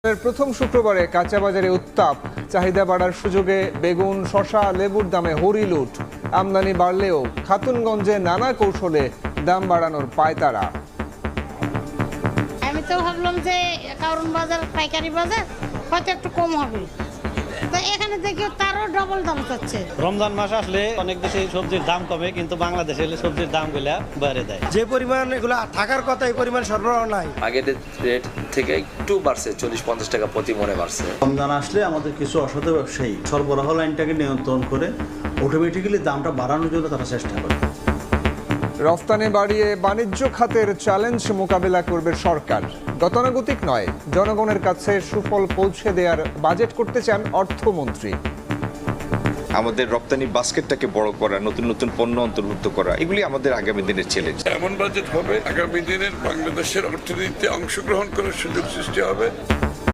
প্রথম শুক্রবারে কাঁচা বাজারে উত্তাপ, চাহিদা বাড়ার সুযোগে বেগুন, শসা, লেবুর দামে হরিলুট। আমদানি বাড়লেও খাতুনগঞ্জে নানা কৌশলে দাম বাড়ানোর পায়তারা। আমি তো ভাবলাম যে কারণ বাজার পাইকারি বাজার হয়তো একটু কম হবে, তো এখানে দেখি তারও ডবল দাম চাচ্ছে। রমজান মাস আসলে অনেক দেশে সবজির দাম কমে, কিন্তু বাংলাদেশে এলে সবজির দাম গুলা বেড়ে দেয়। যে পরিমাণ এগুলো থাকার কথা এই পরিমাণ সরবরাহ নাই। আগের রেট থেকে একটু বাড়ছে, 40-50 টাকা প্রতি মনে বাড়ছে। রমজান আসলে আমাদের কিছু অসাধু ব্যবসায়ী সরবরাহ লাইনটাকে নিয়ন্ত্রণ করে অটোমেটিক্যালি দামটা বাড়ানোর জন্য তারা চেষ্টা করে। রফতানি বাড়িয়ে বাণিজ্য খাতের চ্যালেঞ্জ মোকাবেলা করবে সরকার। গতানুগতিক নয়, জনগণের কাছে সুফল পৌঁছে দেওয়ার বাজেট করতে চান অর্থমন্ত্রী। আমাদের রপ্তানি বাস্কেটটাকে বড় করা, নতুন নতুন পণ্য অন্তর্ভুক্ত করা, এগুলি আমাদের আগামী দিনের চ্যালেঞ্জ। এমন বাজেট হবে আগামী দিনের বাংলাদেশের অর্থনীতিতে অংশগ্রহণ করার সুযোগ সৃষ্টি হবে।